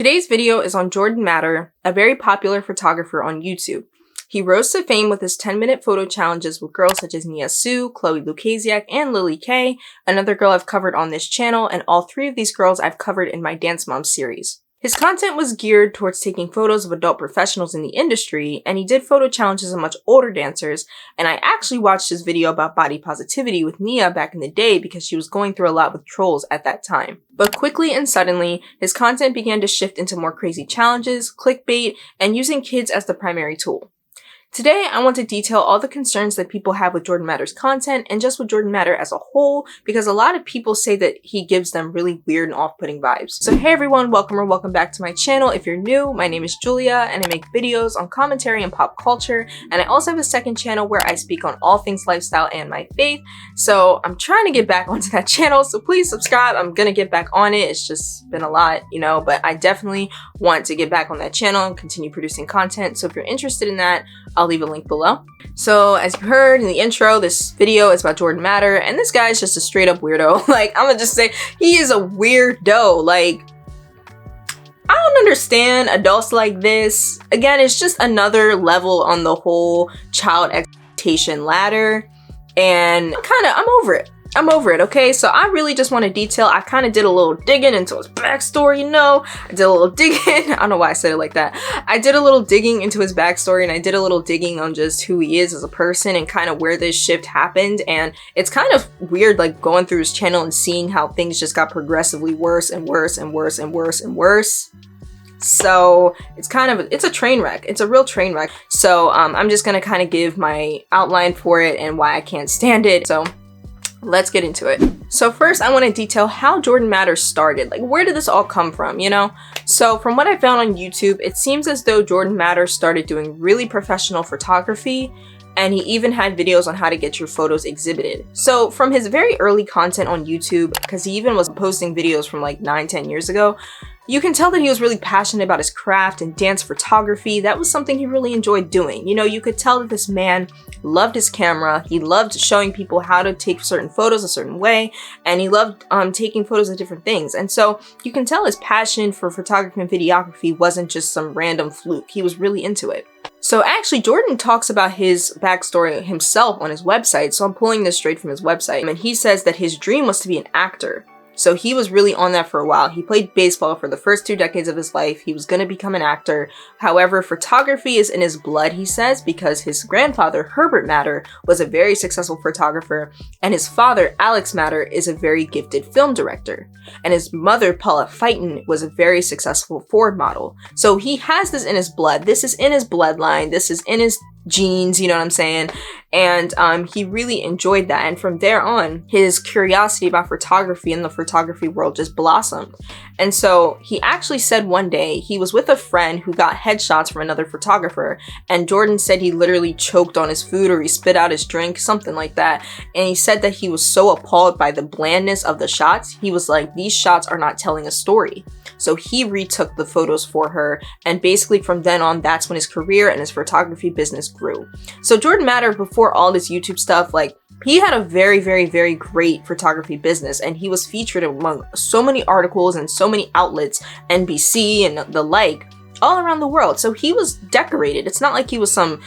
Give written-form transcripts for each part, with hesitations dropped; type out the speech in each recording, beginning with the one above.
Today's video is on Jordan Matter, a very popular photographer on YouTube. He rose to fame with his 10-minute photo challenges with girls such as Nia Sue, Chloe Lucasiak, and Lilly K, another girl I've covered on this channel, and all three of these girls I've covered in my Dance Mom series. His content was geared towards taking photos of adult professionals in the industry, and he did photo challenges of much older dancers, and I actually watched his video about body positivity with Nia back in the day because she was going through a lot with trolls at that time. But quickly and suddenly, his content began to shift into more crazy challenges, clickbait, and using kids as the primary tool. Today, I want to detail all the concerns that people have with Jordan Matter's content and just with Jordan Matter as a whole, because a lot of people say that he gives them really weird and off-putting vibes. So hey everyone, welcome back to my channel. If you're new, my name is Julia and I make videos on commentary and pop culture, and I also have a second channel where I speak on all things lifestyle and my faith. So I'm trying to get back onto that channel, so please subscribe. I'm gonna get back on it. It's just been a lot, but I definitely want to get back on that channel and continue producing content. So if you're interested in that, I'll leave a link below. So as you heard in the intro, this video is about Jordan Matter, and this guy is just a straight up weirdo. Like, I'm gonna just say he is a weirdo. Like, I don't understand adults like this. Again, it's just another level on the whole child exploitation ladder, and I'm over it. I'm over it, okay? So I really just want to detail, I kind of did a little digging into his backstory, I did a little digging, I don't know why I said it like that. I did a little digging into his backstory, and I did a little digging on just who he is as a person and kind of where this shift happened. And it's kind of weird, like, going through his channel and seeing how things just got progressively worse and worse and worse and worse and worse. So it's a train wreck. It's a real train wreck. So I'm just gonna kind of give my outline for it and why I can't stand it. So let's get into it. So first, I want to detail how Jordan Matter started. Like, where did this all come from, So from what I found on YouTube, it seems as though Jordan Matter started doing really professional photography, and he even had videos on how to get your photos exhibited. So from his very early content on YouTube, because he even was posting videos from like 9-10 years ago, you can tell that he was really passionate about his craft and dance photography. That was something he really enjoyed doing. You could tell that this man loved his camera. He loved showing people how to take certain photos a certain way, and he loved taking photos of different things. And so you can tell his passion for photography and videography wasn't just some random fluke. He was really into it. So actually, Jordan talks about his backstory himself on his website. So I'm pulling this straight from his website. And he says that his dream was to be an actor. So he was really on that for a while. He played baseball for the first 2 decades of his life. He was going to become an actor. However, photography is in his blood, he says, because his grandfather, Herbert Matter, was a very successful photographer, and his father, Alex Matter, is a very gifted film director. And his mother, Paula Fighton, was a very successful Ford model. So he has this in his blood. This is in his bloodline. This is in his genes, you know what I'm saying? And he really enjoyed that, and from there on, his curiosity about photography and the photography world just blossomed. And so he actually said one day he was with a friend who got headshots from another photographer, and Jordan said he literally choked on his food or he spit out his drink, something like that. And he said that he was so appalled by the blandness of the shots, he was like, these shots are not telling a story. So he retook the photos for her, and basically from then on, that's when his career and his photography business grew. So Jordan Matter, before all this YouTube stuff, like, he had a very, very, very great photography business, and he was featured among so many articles and so many outlets, NBC and the like, all around the world. So he was decorated. It's not like he was some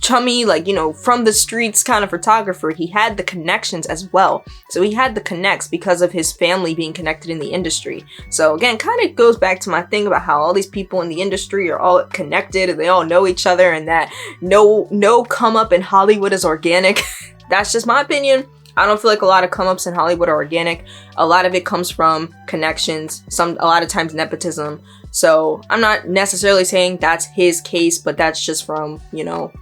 chummy, like, from the streets kind of photographer. He had the connections as well. So he had the connects because of his family being connected in the industry. So again, kind of goes back to my thing about how all these people in the industry are all connected and they all know each other, and that no come up in Hollywood is organic. That's just my opinion. I don't feel like a lot of come-ups in Hollywood are organic. A lot of it comes from connections, a lot of times nepotism. So I'm not necessarily saying that's his case, but that's just from,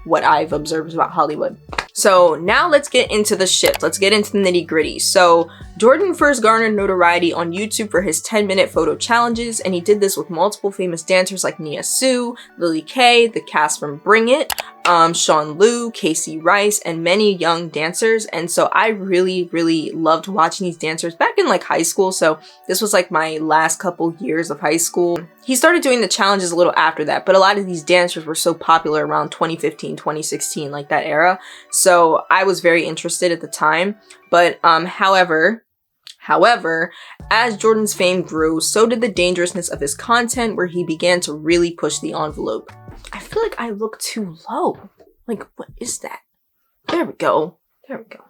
what I've observed about Hollywood. So now let's get into the shift. Let's get into the nitty gritty. So Jordan first garnered notoriety on YouTube for his 10-minute photo challenges, and he did this with multiple famous dancers like Nia Sue, Lilly K, the cast from Bring It, Sean Liu, Casey Rice, and many young dancers. And so I really, really loved watching these dancers back in like high school. So this was like my last couple years of high school. He started doing the challenges a little after that, but a lot of these dancers were so popular around 2015, 2016, like that era. So I was very interested at the time. But however, However, as Jordan's fame grew, so did the dangerousness of his content, where he began to really push the envelope. I feel like I look too low. Like, what is that? There we go. There we go.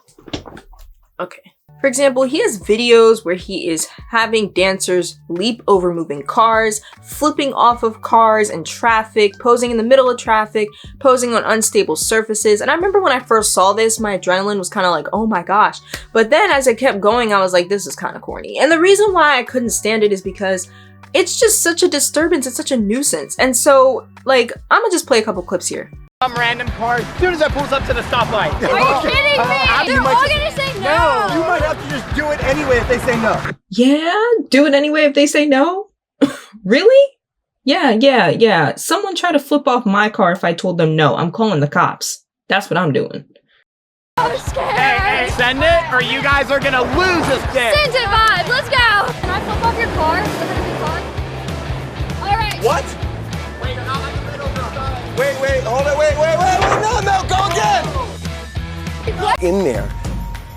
Okay. For example, he has videos where he is having dancers leap over moving cars, flipping off of cars and traffic, posing in the middle of traffic, posing on unstable surfaces. And I remember when I first saw this, my adrenaline was kind of like, oh my gosh. But then as I kept going, I was like, this is kind of corny. And the reason why I couldn't stand it is because it's just such a disturbance. It's such a nuisance. And so, like, I'm gonna just play a couple clips here. Some random cars as soon as I pulls up to the stoplight. Are you kidding me? They're all gonna say no. No, you might have to just do it anyway if they say no. Yeah, do it anyway if they say no? Really? Yeah. Someone try to flip off my car if I told them no. I'm calling the cops. That's what I'm doing. I'm scared. Hey, send it or you guys are gonna lose this day. Send it vibe. Let's go. Can I flip off your car? Is that fun? All right. What? Wait, you're not in the middle of the side. Wait, hold it, wait, no, go again. What? In there,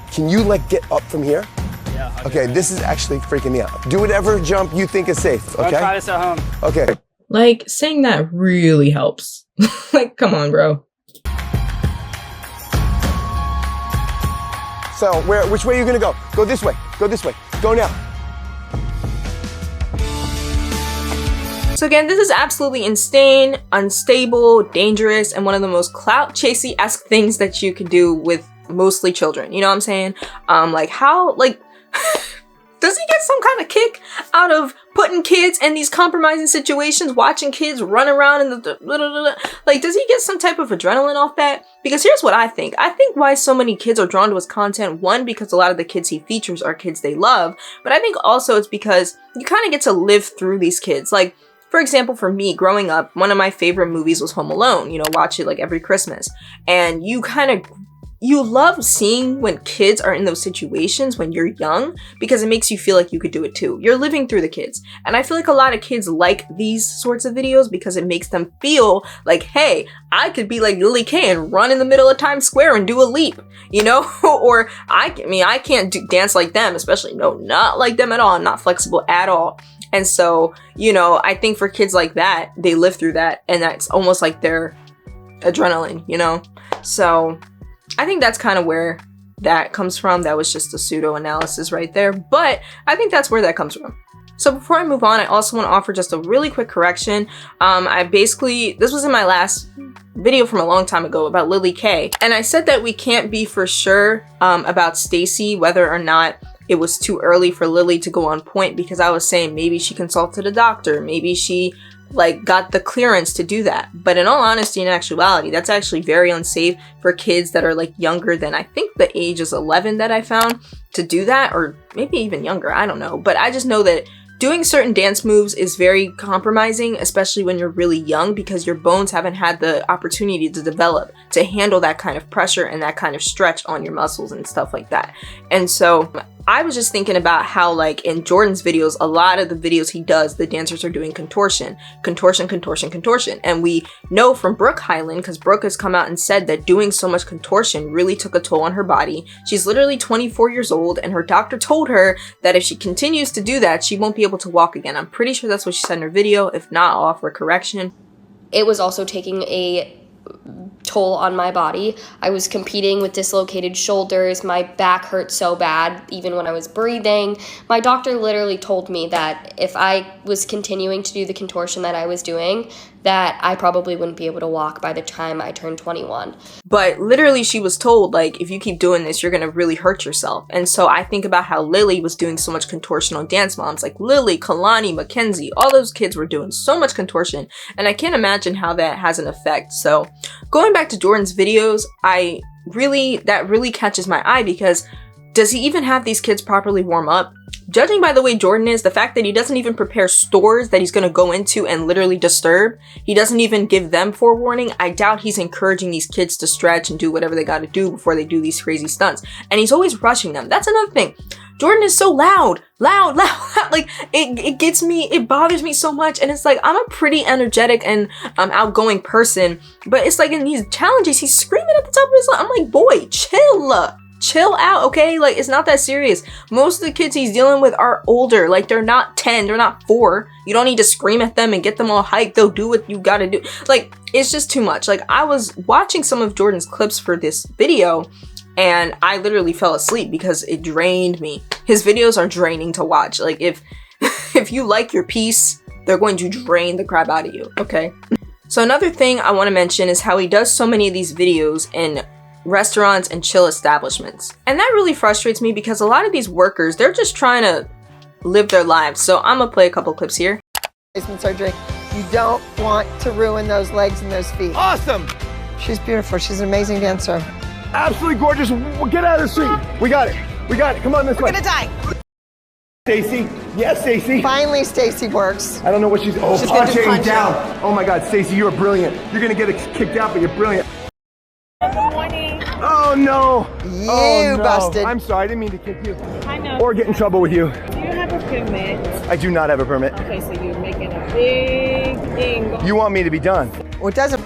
can you like get up from here? Yeah. Okay, this is actually freaking me out. Do whatever jump you think is safe, okay? Don't try this at home. Okay. Like, saying that really helps. Like, come on, bro. So, which way are you gonna go? Go this way, go now. So again, this is absolutely insane, unstable, dangerous, and one of the most clout-chasey-esque things that you can do with mostly children. You know what I'm saying? Like how, like, does he get some kind of kick out of putting kids in these compromising situations, watching kids run around in the like, does he get some type of adrenaline off that? Because here's what I think. I think why so many kids are drawn to his content, one, because a lot of the kids he features are kids they love, but I think also it's because you kind of get to live through these kids. Like, for example, for me, growing up, one of my favorite movies was Home Alone. You know, watch it like every Christmas. And you love seeing when kids are in those situations when you're young, because it makes you feel like you could do it too. You're living through the kids. And I feel like a lot of kids like these sorts of videos because it makes them feel like, hey, I could be like Lilly K and run in the middle of Times Square and do a leap, you know? Or I can't dance like them, especially not like them at all. I'm not flexible at all. And so, you know, I think for kids like that, they live through that, and that's almost like their adrenaline, you know? So I think that's kind of where that comes from. That was just a pseudo analysis right there, but I think that's where that comes from. So before I move on, I also want to offer just a really quick correction. This was in my last video from a long time ago about Lilly K, and I said that we can't be for sure about Stacy, whether or not it was too early for Lilly to go on point, because I was saying maybe she consulted a doctor, maybe she like got the clearance to do that. But in all honesty and actuality, that's actually very unsafe for kids that are like younger than, I think the age is 11 that I found, to do that, or maybe even younger, I don't know. But I just know that doing certain dance moves is very compromising, especially when you're really young, because your bones haven't had the opportunity to develop to handle that kind of pressure and that kind of stretch on your muscles and stuff like that. And so I was just thinking about how, like, in Jordan's videos, a lot of the videos he does, the dancers are doing contortion. And we know from Brooke Highland, because Brooke has come out and said that doing so much contortion really took a toll on her body. She's literally 24 years old, and her doctor told her that if she continues to do that, she won't be able to walk again. I'm pretty sure that's what she said in her video. If not, I'll offer correction. It was also taking a toll on my body. I was competing with dislocated shoulders. My back hurt so bad, even when I was breathing. My doctor literally told me that if I was continuing to do the contortion that I was doing, that I probably wouldn't be able to walk by the time I turned 21. But literally she was told, like, if you keep doing this, you're gonna really hurt yourself. And so I think about how Lilly was doing so much contortion on Dance Moms. Like Lilly, Kalani, Mackenzie, all those kids were doing so much contortion. And I can't imagine how that has an effect. So going back to Jordan's videos, that really catches my eye, because does he even have these kids properly warm up? Judging by the way Jordan is, the fact that he doesn't even prepare stores that he's going to go into and literally disturb, he doesn't even give them forewarning, I doubt he's encouraging these kids to stretch and do whatever they got to do before they do these crazy stunts. And he's always rushing them. That's another thing. Jordan is so loud. Like, it gets me, it bothers me so much. And it's like, I'm a pretty energetic and outgoing person, but it's like in these challenges, he's screaming at the top of his lungs. I'm like, boy, chill. chill out, okay? Like, it's not that serious. Most of the kids he's dealing with are older. Like, they're not 10, they're not 4. You don't need to scream at them and get them all hyped. They'll do what you gotta do. Like, it's just too much. Like, I was watching some of Jordan's clips for this video, and I literally fell asleep because it drained me. His videos are draining to watch. Like, if you like your piece, they're going to drain the crap out of you, okay? So another thing I want to mention is how he does so many of these videos in restaurants and chill establishments. And that really frustrates me because a lot of these workers, they're just trying to live their lives. So I'm gonna play a couple clips here. Replacement surgery. You don't want to ruin those legs and those feet. Awesome. She's beautiful. She's an amazing dancer. Absolutely gorgeous. Get out of the street. We got it. We got it. Come on this way. We're gonna die. Stacy. Yes, Stacy. Finally, Stacy works. I don't know what she's. Oh, She's gonna do punching punching. down. Oh my God, Stacy, you are brilliant. You're gonna get kicked out, but you're brilliant. Good morning. Oh no. You Oh, no. busted. I'm sorry. I didn't mean to kick you. I know. Or get in trouble with you. Do you have a permit? I do not have a permit. Okay, so you're making a big thing. You want me to be done? Well, it doesn't.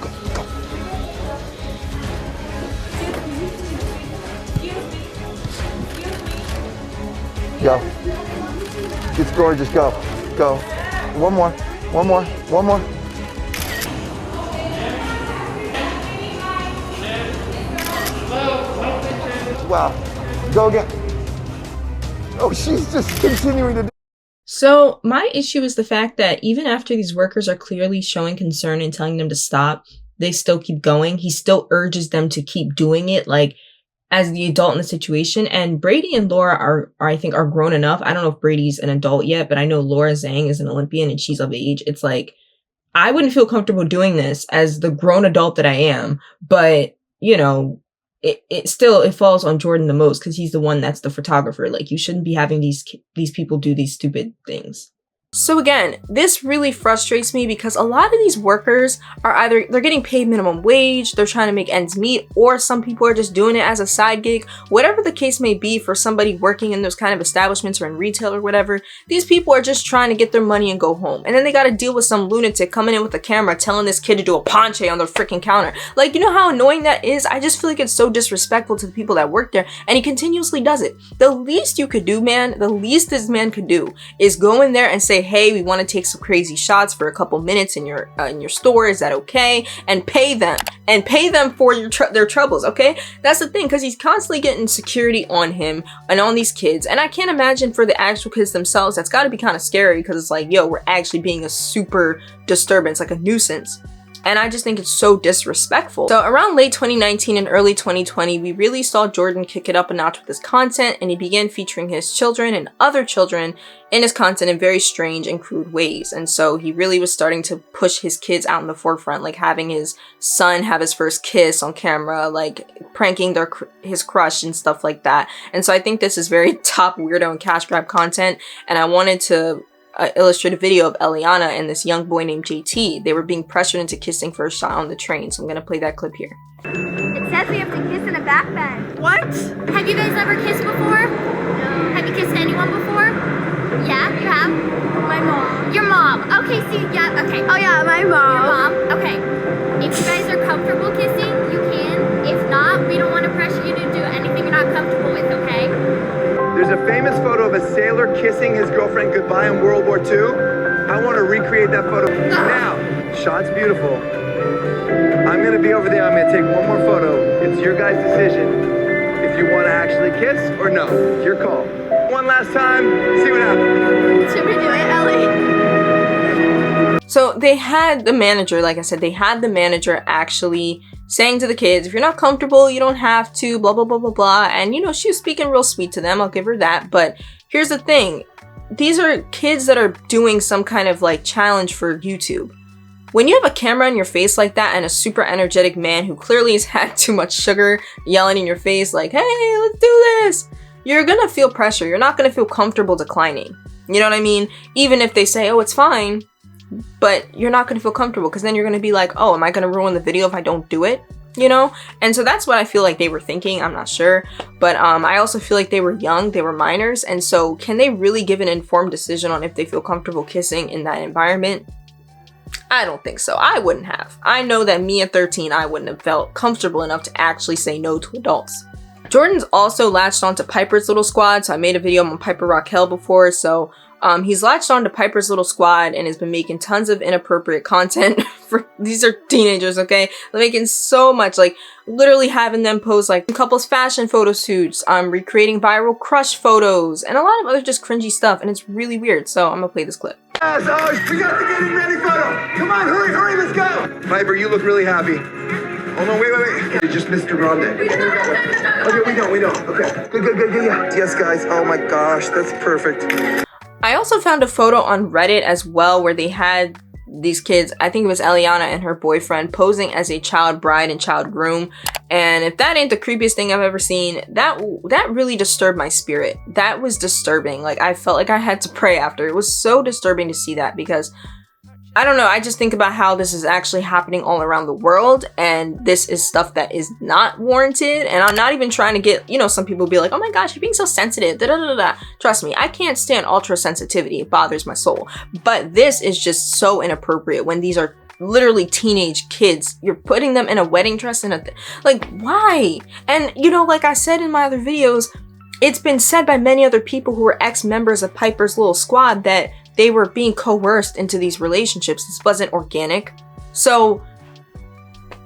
Go. It's gorgeous. Go. Go. One more. One more. One more. Wow. Go again. Oh, she's just continuing to do. So my issue is the fact that even after these workers are clearly showing concern and telling them to stop, they still keep going. He still urges them to keep doing it, like, as the adult in the situation. And Brady and Laura are I think, are grown enough. I don't know if Brady's an adult yet, but I know Laura Zhang is an Olympian and she's of age. It's like, I wouldn't feel comfortable doing this as the grown adult that I am, but, you know, it still falls on Jordan the most because he's the one that's the photographer. Like, you shouldn't be having these people do these stupid things. So again, this really frustrates me because a lot of these workers are either they're getting paid minimum wage, they're trying to make ends meet, or some people are just doing it as a side gig. Whatever the case may be for somebody working in those kind of establishments or in retail or whatever, these people are just trying to get their money and go home. And then they got to deal with some lunatic coming in with a camera telling this kid to do a penché on their freaking counter. Like, you know how annoying that is? I just feel like it's so disrespectful to the people that work there, and he continuously does it. The least you could do, man, the least this man could do is go in there and say, hey, we want to take some crazy shots for a couple minutes in your store. Is that okay? And pay them for their troubles. Okay, that's the thing, because he's constantly getting security on him and on these kids, and I can't imagine for the actual kids themselves. That's got to be kind of scary because it's like, yo, we're actually being a super disturbance, like a nuisance. And I just think it's so disrespectful. So around late 2019 and early 2020, we really saw Jordan kick it up a notch with his content, and he began featuring his children and other children in his content in very strange and crude ways. And so he really was starting to push his kids out in the forefront, like having his son have his first kiss on camera, like pranking his crush and stuff like that. And so I think this is very top weirdo and cash grab content, and I wanted to illustrate a video of Elliana and this young boy named JT. They were being pressured into kissing for a shot on the train, so I'm gonna play that clip here. It says we have to kiss in a back bend. What? Have you guys ever kissed before? No. Have you kissed anyone before? Yeah, you have? My mom. Your mom. Okay, see, yeah, okay. Oh yeah, my mom. Your mom. Okay. If you guys are comfortable kissing, you can. If not, we don't want to pressure you to do anything you're not comfortable with, okay? There's a famous photo of a sailor kissing his girlfriend goodbye in World War II. I want to recreate that photo. Now, shot's beautiful. I'm going to be over there. I'm going to take one more photo. It's your guys' decision if you want to actually kiss or no. It's your call. One last time. See what happens. Should we do it, Ellie? So they had the manager, like I said, they had the manager actually saying to the kids, if you're not comfortable, you don't have to, blah, blah, blah, blah, blah. And, you know, she was speaking real sweet to them. I'll give her that. But here's the thing. These are kids that are doing some kind of like challenge for YouTube. When you have a camera in your face like that and a super energetic man who clearly has had too much sugar yelling in your face like, hey, let's do this, you're gonna feel pressure. You're not gonna feel comfortable declining. You know what I mean? Even if they say, oh, it's fine, but you're not gonna feel comfortable because then you're gonna be like, oh, am I gonna ruin the video if I don't do it? You know? And so that's what I feel like they were thinking. I'm not sure. But I also feel like they were young, they were minors. And so can they really give an informed decision on if they feel comfortable kissing in that environment? I don't think so. I wouldn't have. I know that me at 13, I wouldn't have felt comfortable enough to actually say no to adults. Jordan's also latched onto Piper's Little Squad, so I made a video on Piper Rockelle before, so he's latched onto Piper's Little Squad and has been making tons of inappropriate content for, these are teenagers, okay? They're making so much, like, literally having them post, like, couples fashion photo shoots, recreating viral crush photos, and a lot of other just cringy stuff, and it's really weird, so I'm gonna play this clip. Yes, oh, we got the getting ready photo. Come on, hurry, let's go. Piper, you look really happy. Hold on, wait. You just missed your grande. Okay, we don't. Okay, good, yeah. Yes, guys, oh my gosh, that's perfect. I also found a photo on Reddit as well where they had these kids, I think it was Elliana and her boyfriend, posing as a child bride and child groom. And if that ain't the creepiest thing I've ever seen, that really disturbed my spirit. That was disturbing. Like, I felt like I had to pray after. It was so disturbing to see that because, I don't know, I just think about how this is actually happening all around the world, and this is stuff that is not warranted. And I'm not even trying to get, you know, some people be like, oh my gosh, you're being so sensitive, da-da-da-da. Trust me, I can't stand ultra sensitivity. It bothers my soul. But this is just so inappropriate when these are literally teenage kids. You're putting them in a wedding dress and like, why? And, you know, like I said in my other videos, it's been said by many other people who were ex-members of Piper's Little Squad that they were being coerced into these relationships. This wasn't organic. So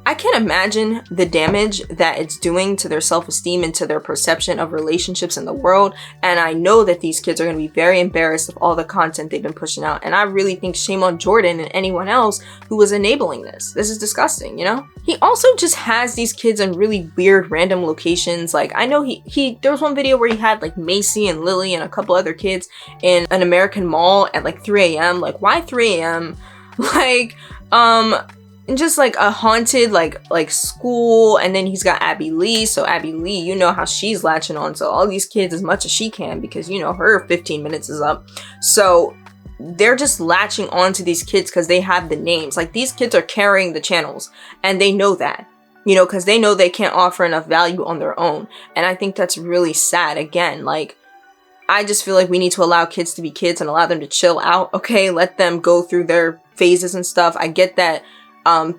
I can't imagine the damage that it's doing to their self-esteem and to their perception of relationships in the world. And I know that these kids are going to be very embarrassed of all the content they've been pushing out. And I really think shame on Jordan and anyone else who was enabling this. This is disgusting, you know? He also just has these kids in really weird random locations. Like, I know there was one video where he had like Macy and Lily and a couple other kids in an American mall at like 3 a.m. Like, why 3 a.m.? Like, and just like a haunted like school. And then he's got Abby Lee. So Abby Lee, you know how she's latching on to all these kids as much as she can because, you know, her 15 minutes is up. So they're just latching on to these kids because they have the names. Like, these kids are carrying the channels and they know that, you know, because they know they can't offer enough value on their own. And I think that's really sad. Again, like, I just feel like we need to allow kids to be kids and allow them to chill out. Okay, let them go through their phases and stuff. I get that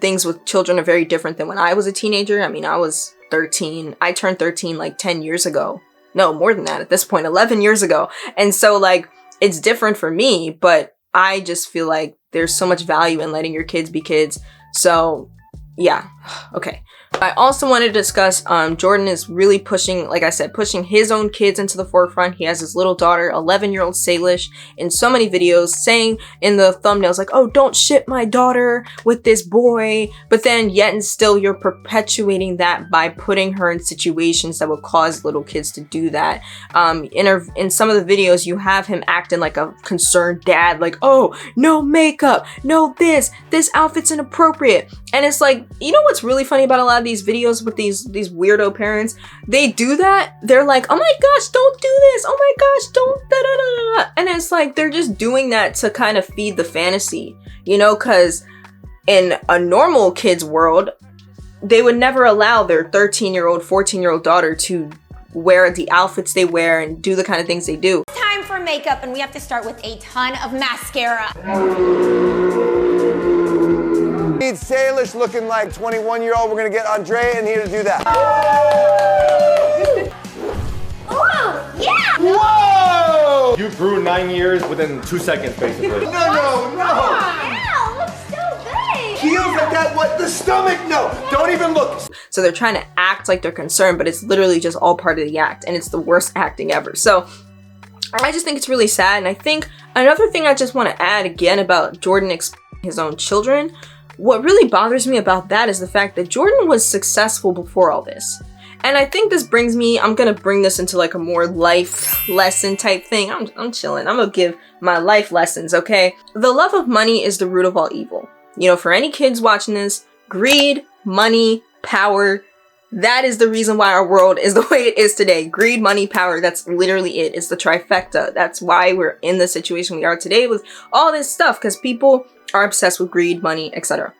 things with children are very different than when I was a teenager. I mean, I was 13. I turned 13 like 10 years ago. No, more than that at this point, 11 years ago. And so, like, it's different for me, but I just feel like there's so much value in letting your kids be kids. So, yeah. Okay. I also wanted to discuss, Jordan is really pushing, like I said, pushing his own kids into the forefront. He has his little daughter, 11-year-old Salish, in so many videos saying in the thumbnails, like, oh, don't ship my daughter with this boy. But then yet and still you're perpetuating that by putting her in situations that will cause little kids to do that. In some of the videos, you have him acting like a concerned dad, like, oh, no makeup, no this outfit's inappropriate. And it's like, you know what's really funny about a lot of these videos with these weirdo parents? They do that. They're like, oh my gosh, don't do this. Oh my gosh, don't da da da da. And it's like, they're just doing that to kind of feed the fantasy, you know, because in a normal kid's world, they would never allow their 13-year-old, 14-year-old daughter to wear the outfits they wear and do the kind of things they do. Time for makeup, and we have to start with a ton of mascara. Need Salish looking like 21-year-old. We're gonna get Andre in here to do that. Oh, yeah! Whoa! You grew 9 years within 2 seconds, basically. No. Ow, looks so big! Heels like that, what? The stomach? No, don't even look. So they're trying to act like they're concerned, but it's literally just all part of the act, and it's the worst acting ever. So I just think it's really sad. And I think another thing I just want to add again about Jordan exposing his own children, what really bothers me about that is the fact that Jordan was successful before all this. And I think this brings me, I'm gonna bring this into like a more life lesson type thing. I'm chilling. I'm gonna give my life lessons, okay? The love of money is the root of all evil. You know, for any kids watching this, greed, money, power, that is the reason why our world is the way it is today. Greed, money, power, that's literally it. It's the trifecta. That's why we're in the situation we are today with all this stuff, because people are obsessed with greed, money, etc.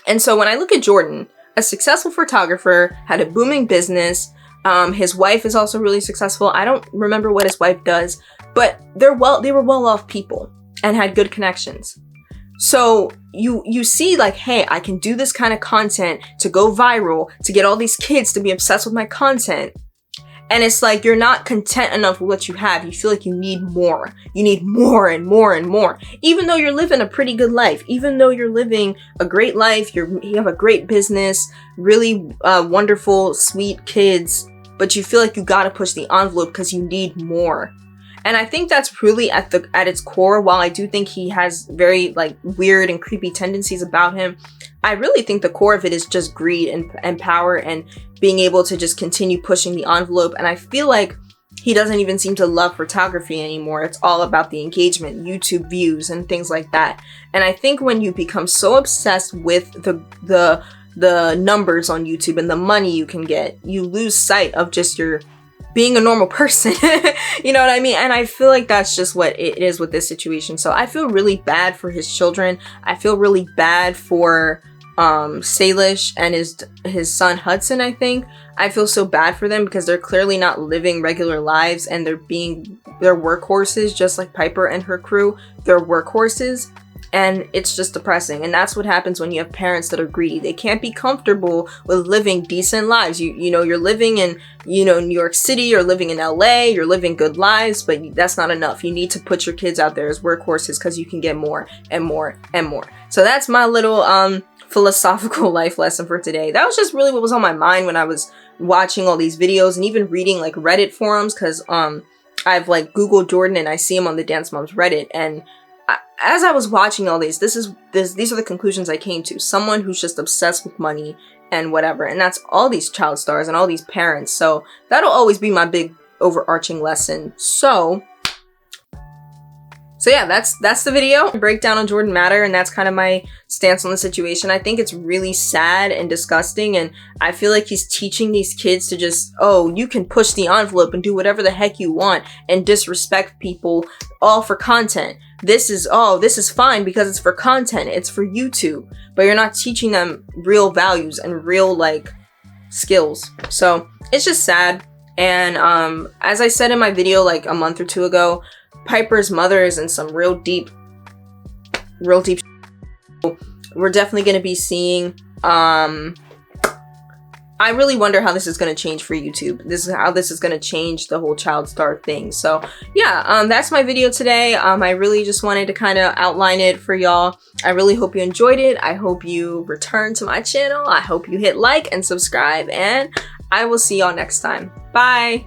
And so when I look at Jordan, a successful photographer, had a booming business, his wife is also really successful. I don't remember what his wife does, but they were well-off people and had good connections. So you see like, hey, I can do this kind of content to go viral, to get all these kids to be obsessed with my content. And it's like you're not content enough with what you have. You feel like you need more. You need more and more and more. Even though you're living a pretty good life, even though you're living a great life, you have a great business, really wonderful, sweet kids, but you feel like you gotta push the envelope because you need more. And I think that's really at its core. While I do think he has very like weird and creepy tendencies about him, I really think the core of it is just greed and power and being able to just continue pushing the envelope. And I feel like he doesn't even seem to love photography anymore. It's all about the engagement, YouTube views, and things like that. And I think when you become so obsessed with the numbers on YouTube and the money you can get, you lose sight of just your being a normal person. You know what I mean? And I feel like that's just what it is with this situation. So I feel really bad for his children. I feel really bad for Salish and his son Hudson. I think I feel so bad for them because they're clearly not living regular lives, and they're workhorses, just like Piper and her crew. They're workhorses. And it's just depressing. And that's what happens when you have parents that are greedy. They can't be comfortable with living decent lives. You know, you're living in, you know, New York City, you're living in LA, you're living good lives, but that's not enough. You need to put your kids out there as workhorses because you can get more and more and more. So that's my little philosophical life lesson for today. That was just really what was on my mind when I was watching all these videos and even reading like Reddit forums, because I've like Googled Jordan and I see him on the Dance Moms Reddit, and as I was watching all these, these are the conclusions I came to. Someone who's just obsessed with money and whatever. And that's all these child stars and all these parents. So that'll always be my big overarching lesson. So yeah, that's the video. Breakdown on Jordan Matter, and that's kind of my stance on the situation. I think it's really sad and disgusting, and I feel like he's teaching these kids to just, oh, you can push the envelope and do whatever the heck you want and disrespect people, all for content. This is fine because it's for content, it's for YouTube, but you're not teaching them real values and real like skills. So it's just sad. And as I said in my video like a month or two ago, Piper's mother is in some real deep we're definitely going to be seeing. I really wonder how this is going to change for YouTube. This is how this is going to change the whole child star thing. So yeah, that's my video today. I really just wanted to kind of outline it for y'all. I really hope you enjoyed it. I hope you return to my channel. I hope you hit like and subscribe, and I will see y'all next time. Bye.